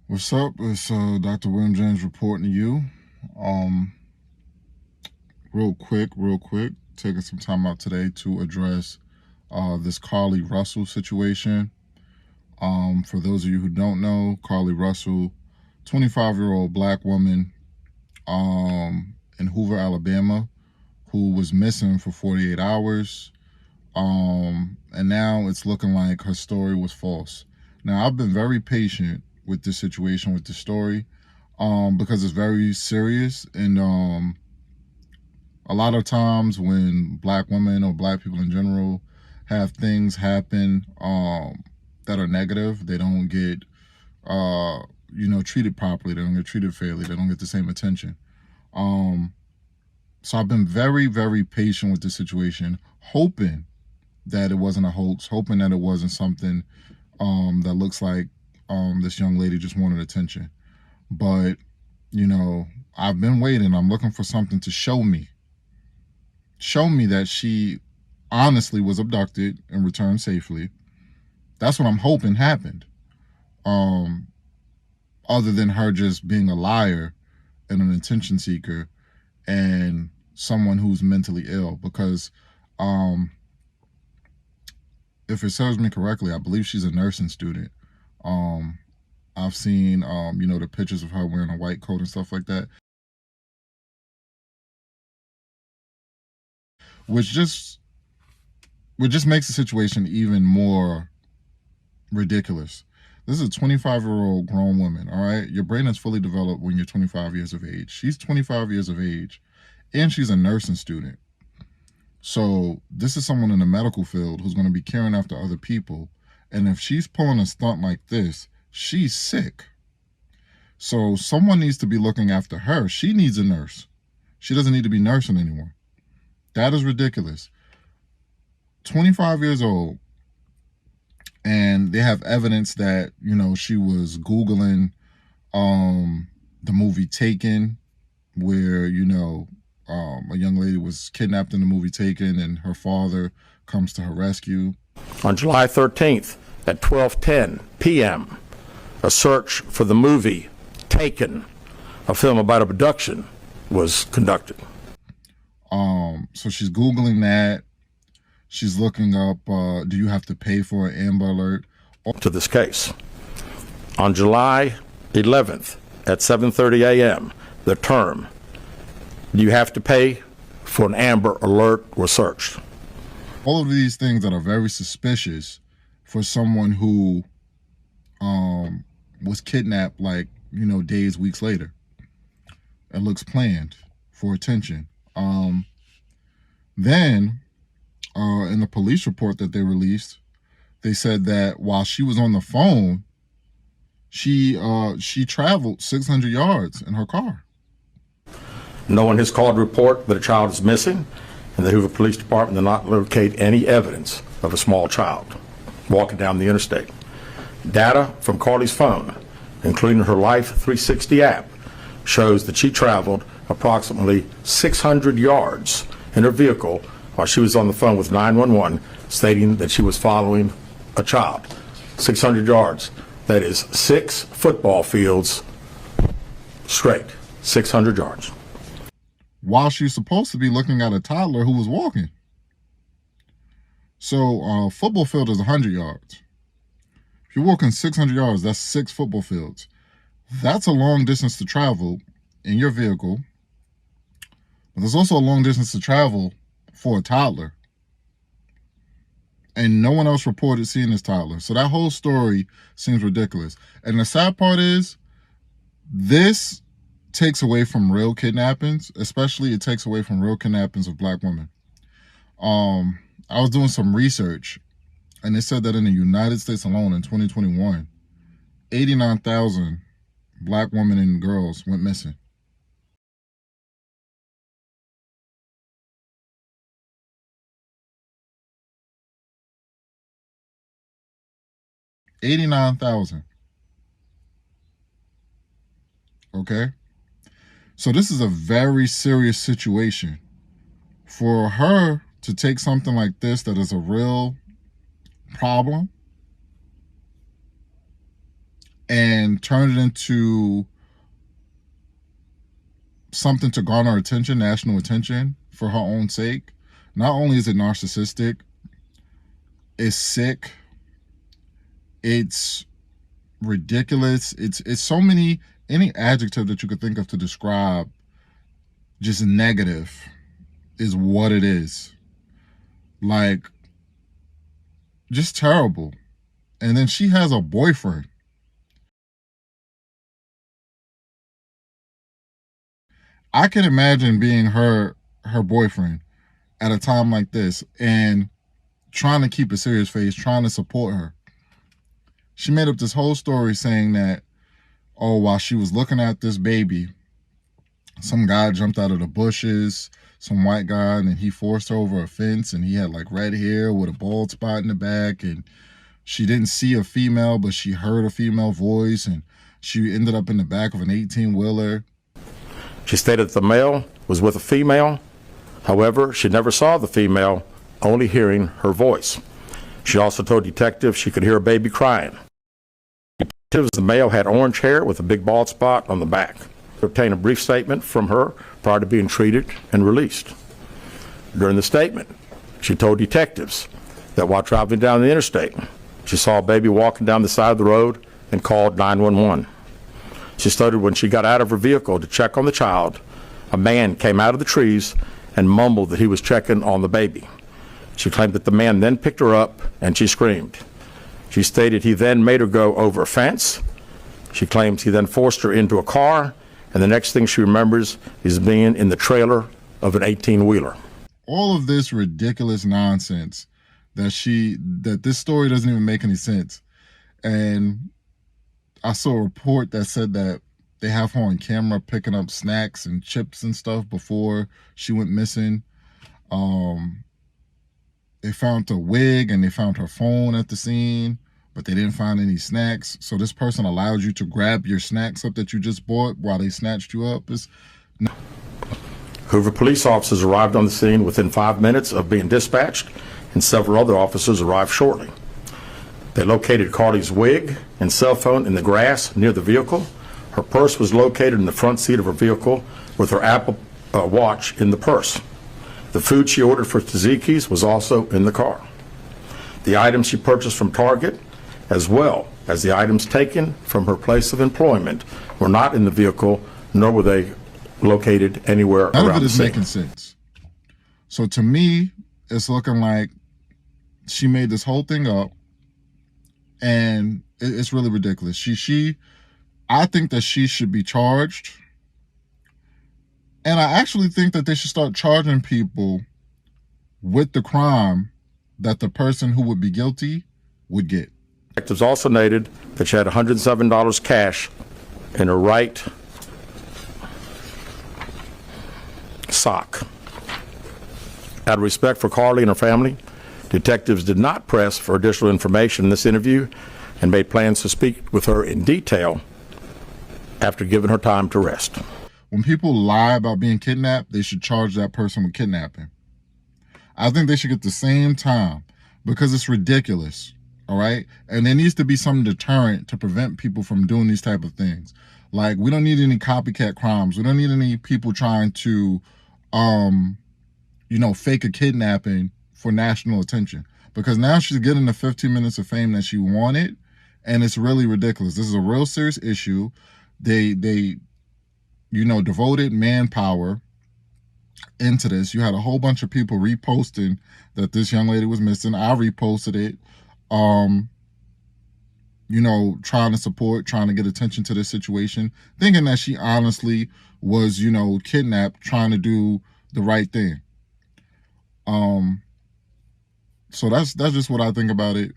What's up? It's Dr. William James reporting to you. Um, real quick, taking some time out today to address this Carlee Russell situation. For those of you who don't know, Carlee Russell, 25-year-old black woman in Hoover, Alabama, who was missing for 48 hours. And now it's looking like her story was false. Now, I've been very patient with this situation, with this story, because it's very serious. And a lot of times when black women or black people in general have things happen that are negative, they don't get, treated properly. They don't get treated fairly. They don't get the same attention. So I've been very, very patient with this situation, hoping that it wasn't a hoax, hoping that it wasn't something that looks like this young lady just wanted attention. But, I've been waiting. I'm looking for something to show me that she honestly was abducted and returned safely. That's what I'm hoping happened. Other than her just being a liar and an attention seeker and someone who's mentally ill. Because if it serves me correctly, I believe she's a nursing student. I've seen, the pictures of her wearing a white coat and stuff like that, which just makes the situation even more ridiculous. This is a 25-year-old grown woman, all right? Your brain is fully developed when you're 25 years of age. She's 25 years of age, and she's a nursing student. So this is someone in the medical field who's going to be caring after other people. And if she's pulling a stunt like this, she's sick. So someone needs to be looking after her. She needs a nurse. She doesn't need to be nursing anymore. That is ridiculous. 25 years old. And they have evidence that, she was Googling the movie Taken, where, a young lady was kidnapped in the movie Taken, and her father comes to her rescue. On July 13th at 12:10 p.m., a search for the movie Taken, a film about abduction, was conducted. So she's Googling that. She's looking up, do you have to pay for an Amber Alert? To this case. On July 11th at 7:30 a.m., the term, do you have to pay for an Amber Alert, was searched. All of these things that are very suspicious for someone who was kidnapped days, weeks later. It looks planned for attention. Then in the police report that they released, they said that while she was on the phone, she traveled 600 yards in her car. No one has called to report that a child is missing, and the Hoover Police Department did not locate any evidence of a small child walking down the interstate. Data from Carlee's phone, including her Life 360 app, shows that she traveled approximately 600 yards in her vehicle while she was on the phone with 911, stating that she was following a child. 600 yards. That is 6 football fields straight. 600 yards. While she's supposed to be looking at a toddler who was walking. So a football field is 100 yards. If you're walking 600 yards, that's 6 football fields. That's a long distance to travel in your vehicle. But there's also a long distance to travel for a toddler. And no one else reported seeing this toddler. So that whole story seems ridiculous. And the sad part is, this takes away from real kidnappings, especially it takes away from real kidnappings of black women. I was doing some research, and it said that in the United States alone in 2021, 89,000 black women and girls went missing. $89,000. Okay? So this is a very serious situation. For her to take something like this that is a real problem and turn it into something to garner attention, national attention, for her own sake. Not only is it narcissistic, it's sick, it's ridiculous, it's so many, any adjective that you could think of to describe just negative is what it is. Like, just terrible. And then she has a boyfriend. I can imagine being her boyfriend at a time like this and trying to keep a serious face, trying to support her. She made up this whole story saying that, oh, while she was looking at this baby, some guy jumped out of the bushes, some white guy, and then he forced her over a fence, and he had like red hair with a bald spot in the back, and she didn't see a female, but she heard a female voice, and she ended up in the back of an 18-wheeler. She stated that the male was with a female. However, she never saw the female, only hearing her voice. She also told detectives she could hear a baby crying. Detectives, the male had orange hair with a big bald spot on the back. To obtain a brief statement from her prior to being treated and released. During the statement, she told detectives that while traveling down the interstate, she saw a baby walking down the side of the road and called 911. She stated when she got out of her vehicle to check on the child, a man came out of the trees and mumbled that he was checking on the baby. She claimed that the man then picked her up and she screamed. She stated he then made her go over a fence. She claims he then forced her into a car, and the next thing she remembers is being in the trailer of an 18-wheeler. All of this ridiculous nonsense that this story doesn't even make any sense. And I saw a report that said that they have her on camera picking up snacks and chips and stuff before she went missing. They found a wig and they found her phone at the scene, but they didn't find any snacks. So this person allowed you to grab your snacks up that you just bought while they snatched you up. Hoover police officers arrived on the scene within 5 minutes of being dispatched, and several other officers arrived shortly. They located Carlee's wig and cell phone in the grass near the vehicle. Her purse was located in the front seat of her vehicle with her Apple Watch in the purse. The food she ordered for Tzatziki's was also in the car. The items she purchased from Target, as well as the items taken from her place of employment, were not in the vehicle, nor were they located anywhere around the scene. None of it is making sense. So to me, it's looking like she made this whole thing up, and it's really ridiculous. I think that she should be charged, and I actually think that they should start charging people with the crime that the person who would be guilty would get. Detectives also noted that she had $107 cash in her right sock. Out of respect for Carlee and her family, detectives did not press for additional information in this interview and made plans to speak with her in detail after giving her time to rest. When people lie about being kidnapped, they should charge that person with kidnapping. I think they should get the same time because it's ridiculous, all right? And there needs to be some deterrent to prevent people from doing these type of things. Like, we don't need any copycat crimes. We don't need any people trying to, fake a kidnapping for national attention. Because now she's getting the 15 minutes of fame that she wanted, and it's really ridiculous. This is a real serious issue. They devoted manpower into this. You had a whole bunch of people reposting that this young lady was missing. I reposted it, trying to support, trying to get attention to this situation, thinking that she honestly was, kidnapped, trying to do the right thing. So that's just what I think about it.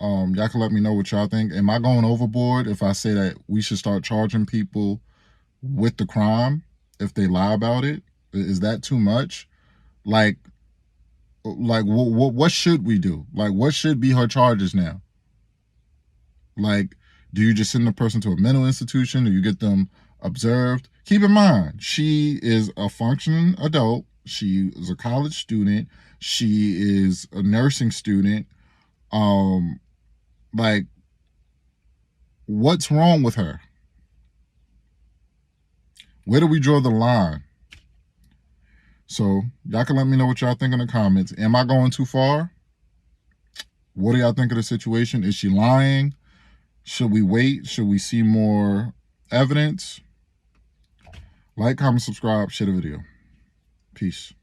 Y'all can let me know what y'all think. Am I going overboard if I say that we should start charging people with the crime if they lie about it? Is that too much? Like what should we do? Like, what should be her charges now? Like, do you just send the person to a mental institution? Do you get them observed? Keep in mind, she is a functioning adult. She is a college student. She is a nursing student. What's wrong with her? Where do we draw the line? So y'all can let me know what y'all think in the comments. Am I going too far? What do y'all think of the situation? Is she lying? Should we wait? Should we see more evidence? Like, comment, subscribe, share the video. Peace.